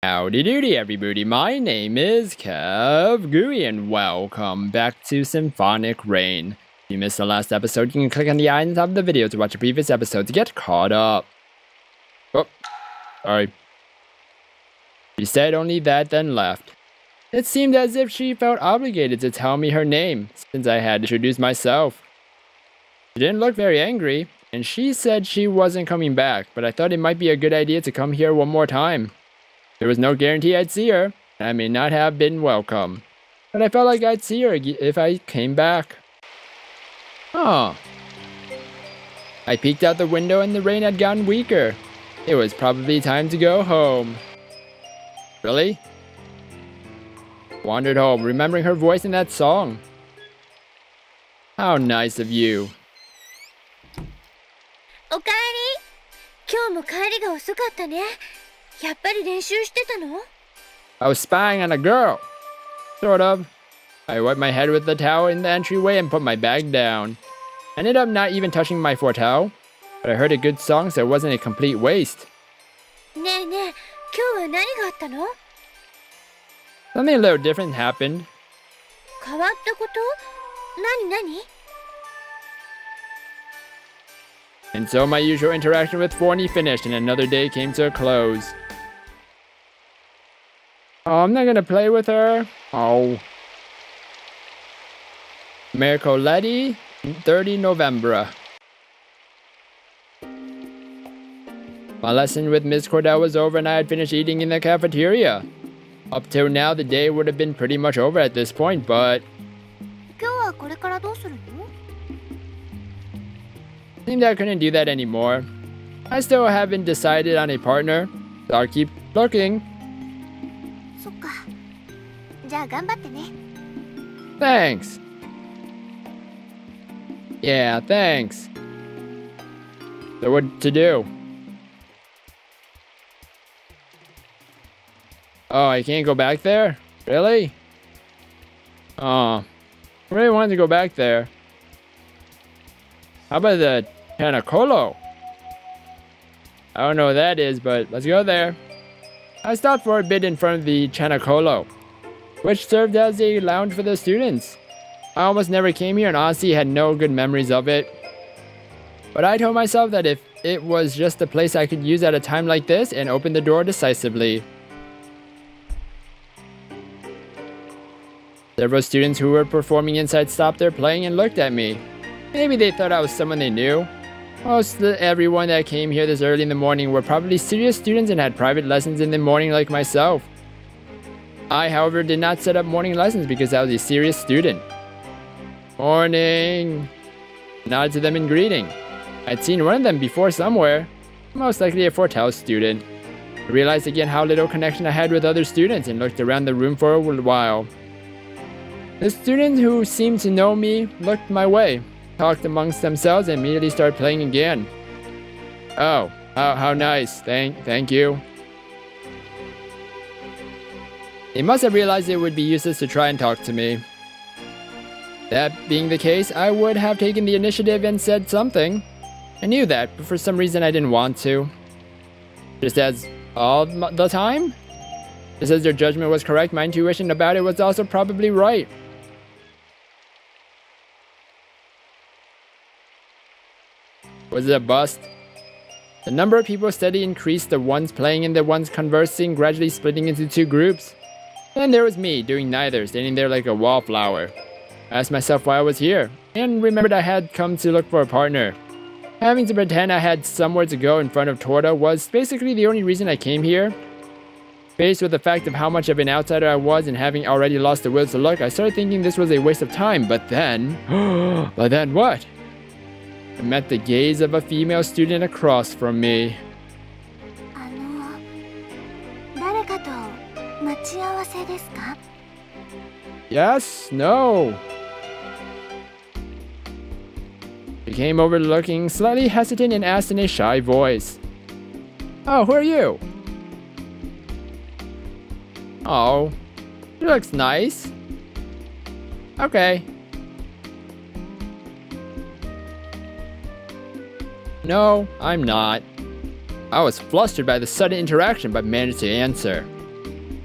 Howdy doody everybody, my name is KevGuuey and welcome back to Symphonic Rain. If you missed the last episode, you can click on the eye on the top of the video to watch a previous episode to get caught up. Oh, sorry. She said only that, then left. It seemed as if she felt obligated to tell me her name, since I had introduced myself. She didn't look very angry, and she said she wasn't coming back, but I thought it might be a good idea to come here one more time. There was no guarantee I'd see her, and I may not have been welcome, but I felt like I'd see her if I came back. Oh. I peeked out the window and the rain had gotten weaker. It was probably time to go home. Really? Wandered home, remembering her voice in that song. How nice of you. おかえり。今日も帰りが遅かったね。やっぱり練習してたの? I was spying on a girl. Sort of. I wiped my head with the towel in the entryway and put my bag down. I ended up not even touching my Fortelle, but I heard a good song, so it wasn't a complete waste. ねえねえ、今日は何があったの? Something a little different happened. 変わったこと? 何? And so my usual interaction with Fortney finished and another day came to a close. Oh, I'm not gonna play with her. Oh. Mercoledì, 30 November. My lesson with Miss Cordell was over and I had finished eating in the cafeteria. Up till now, the day would have been pretty much over at this point, but... 今日はこれからどうするの? Seemed I couldn't do that anymore. I still haven't decided on a partner, so I'll keep looking. そっか。じゃあ頑張ってね。Thanks. Yeah, thanks. So what to do? Oh, I can't go back there? Really? Oh, I really wanted to go back there. How about the Chanacolo? I don't know what that is, but let's go there. I stopped for a bit in front of the Chanacolo, which served as a lounge for the students. I almost never came here and honestly had no good memories of it. But I told myself that if it was just a place I could use at a time like this and open the door decisively. Several students who were performing inside stopped their playing and looked at me. Maybe they thought I was someone they knew. Most everyone that came here this early in the morning were probably serious students and had private lessons in the morning like myself. I, however, did not set up morning lessons because I was a serious student. Morning! Nodded to them in greeting. I'd seen one of them before somewhere. Most likely a Fortelle student. I realized again how little connection I had with other students and looked around the room for a while. The students who seemed to know me looked my way, talked amongst themselves, and immediately started playing again. Oh, how nice. Thank you. They must have realized it would be useless to try and talk to me. That being the case, I would have taken the initiative and said something. I knew that, but for some reason I didn't want to. Just as all the time? Just as their judgment was correct, my intuition about it was also probably right. Was it a bust? The number of people steadily increased, the ones playing and the ones conversing, gradually splitting into two groups. Then there was me, doing neither, standing there like a wallflower. I asked myself why I was here, and remembered I had come to look for a partner. Having to pretend I had somewhere to go in front of Torta was basically the only reason I came here. Faced with the fact of how much of an outsider I was and having already lost the will to look, I started thinking this was a waste of time, but then... But then what? I met the gaze of a female student across from me. 誰かと待ち合わせですか? Yes, no. She came over looking slightly hesitant and asked in a shy voice. Oh, who are you? Oh, she looks nice. Okay. No, I'm not. I was flustered by the sudden interaction but managed to answer.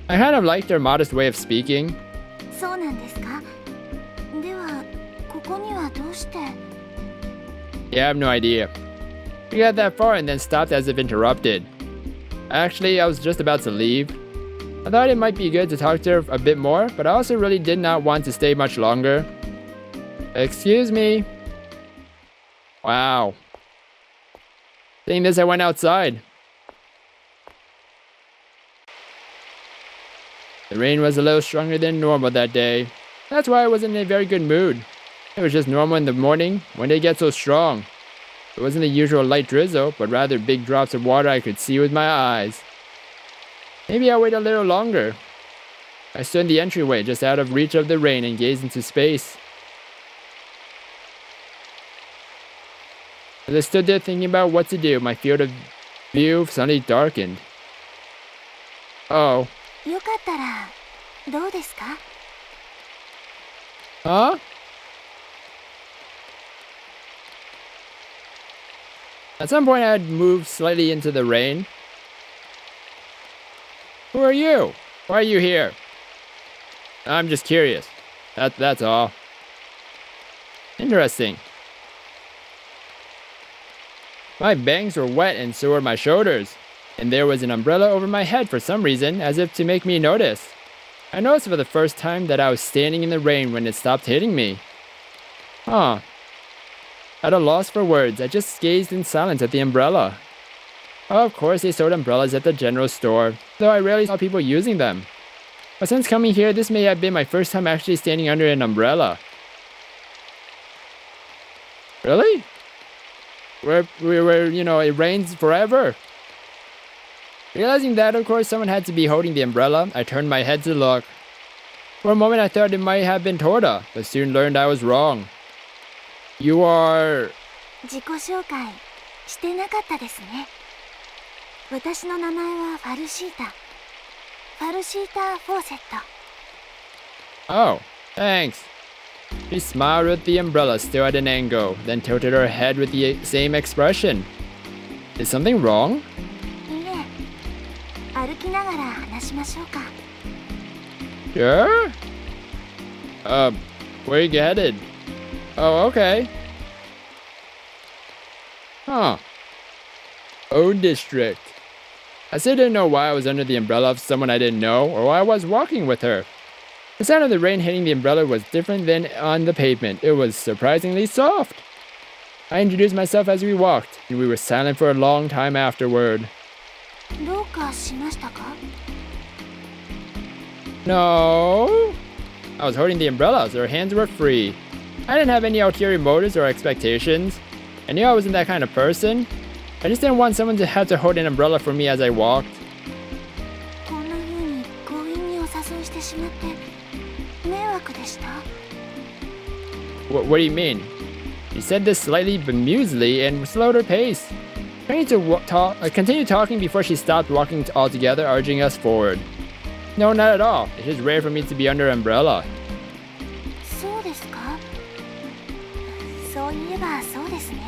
I kind of liked her modest way of speaking. そうなんですか。では、ここにはどうして？ Yeah, I have no idea. We got that far and then stopped as if interrupted. Actually, I was just about to leave. I thought it might be good to talk to her a bit more, but I also really did not want to stay much longer. Excuse me. Wow. Saying this, I went outside. The rain was a little stronger than normal that day. That's why I wasn't in a very good mood. It was just normal in the morning. When did it get so strong? It wasn't the usual light drizzle, but rather big drops of water I could see with my eyes. Maybe I'll wait a little longer. I stood in the entryway just out of reach of the rain and gazed into space. As I stood there thinking about what to do, my field of view suddenly darkened. Oh. よかったらどうですか？ Huh? At some point, I had moved slightly into the rain. Who are you? Why are you here? I'm just curious. That's all. Interesting. My bangs were wet and so were my shoulders. And there was an umbrella over my head for some reason, as if to make me notice. I noticed for the first time that I was standing in the rain when it stopped hitting me. Huh. At a loss for words, I just gazed in silence at the umbrella. Oh, of course, they sold umbrellas at the general store, though I rarely saw people using them. But since coming here, this may have been my first time actually standing under an umbrella. Really? Where it rains forever? Realizing that, of course, someone had to be holding the umbrella, I turned my head to look. For a moment, I thought it might have been Torta, but soon learned I was wrong. You are... 自己紹介してなかったですね。私の名前はファルシータ。ファルシータ・フォーセット。Oh, thanks. She smiled with the umbrella still at an angle, then tilted her head with the same expression. Is something wrong? いえ、歩きながら話しましょうか。Sure? Where are you headed? Oh, okay. Huh. O District. I still didn't know why I was under the umbrella of someone I didn't know, or why I was walking with her. The sound of the rain hitting the umbrella was different than on the pavement. It was surprisingly soft. I introduced myself as we walked, and we were silent for a long time afterward. どうかしましたか? No. I was holding the umbrella, so her hands were free. I didn't have any ulterior motives or expectations. I knew I wasn't that kind of person. I just didn't want someone to have to hold an umbrella for me as I walked. こんな風に強引にお誘いしてしまって迷惑でした? What do you mean? She said this slightly bemusedly and slowed her pace. I continued talking before she stopped walking altogether, urging us forward. No, not at all. It is rare for me to be under an umbrella. そうですか? そういえばそうですね。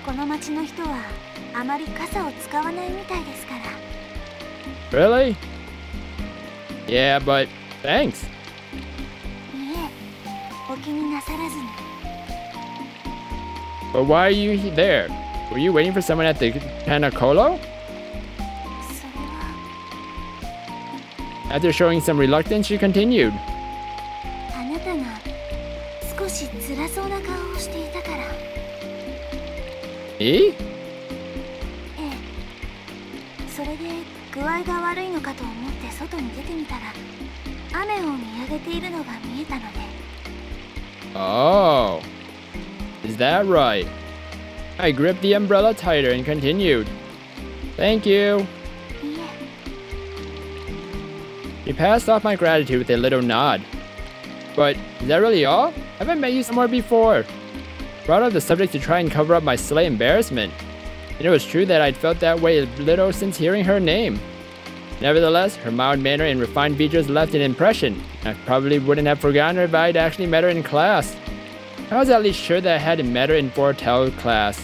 この町の人はあまり傘を使わないみたいですから。Really? Yeah, but thanks. いえ、お気になさらずに。But why are you there? Were you waiting for someone at the Panacolo? それは。After showing some reluctance, she continued. あなたが少し辛そうな顔をしていたから。Me? ええ。それで具合が悪いのかと思って外に出てみたら、雨を見上げているのが見えたので。Oh. Is that right? I gripped the umbrella tighter and continued. Thank you. いえ。She passed off my gratitude with a little nod. But is that really all? I haven't met you somewhere before. Brought up the subject to try and cover up my slight embarrassment. And it was true that I'd felt that way a little since hearing her name. Nevertheless, her mild manner and refined features left an impression. I probably wouldn't have forgotten her if I'd actually met her in class. I was at least sure that I hadn't met her in Fortelle class.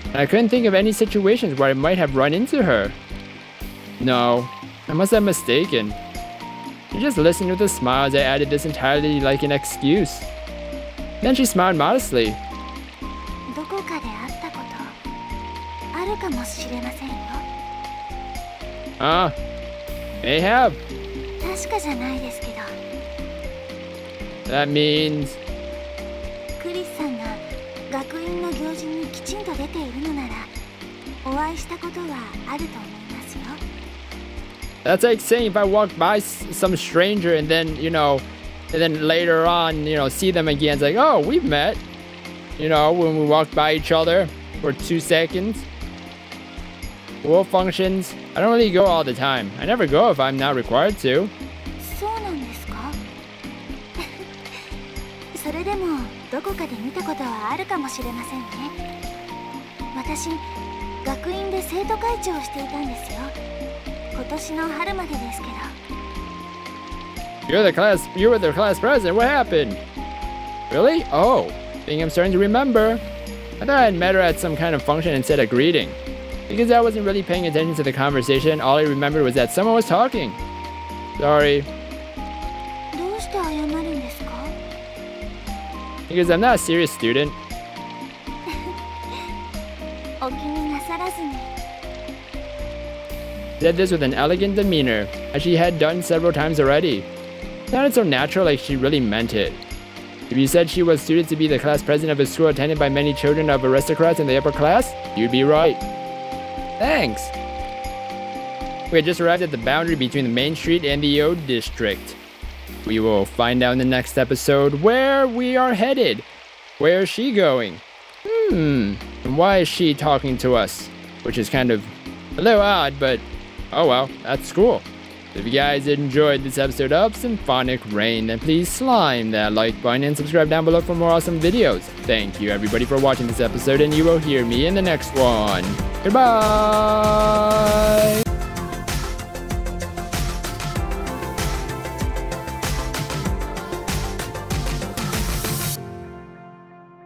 And I couldn't think of any situations where I might have run into her. No, I must have mistaken. She just listened with a smile as I added this entirely like an excuse. Then she smiled modestly. どこかで会ったことあるかもしれませんよ。May have. 確かじゃないですけど。That means... クリスさんが学院の行事にきちんと出ているのなら、お会いしたことはあると思いますよ。That's like saying if I walk by some stranger and then, you know, and then later on, you know, see them again, it's like, oh, we've met. You know, when we walk by each other for 2 seconds. School functions, I don't really go all the time. I never go if I'm not required to. そうなんですか？それでもどこかで見たことはあるかもしれませんね。私、学院で生徒会長をしていたんですよ。今年の春までですけど。You were the class president. What happened? Really? Oh, I think I'm starting to remember. I thought I had met her at some kind of function and said a greeting. Because I wasn't really paying attention to the conversation, all I remembered was that someone was talking. Sorry. どうして謝るんですか？ Because I'm not a serious student. お気になさらずに。Said this with an elegant demeanor, as she had done several times already. Sounded so natural, like she really meant it. If you said she was suited to be the class president of a school attended by many children of aristocrats in the upper class, you'd be right. Thanks. We had just arrived at the boundary between the main street and the O district. We will find out in the next episode where we are headed. Where is she going? And why is she talking to us? Which is kind of a little odd, but oh well, that's cool. If you guys enjoyed this episode of Symphonic Rain, then please slime that like button and subscribe down below for more awesome videos. Thank you everybody for watching this episode, and you will hear me in the next one. Goodbye!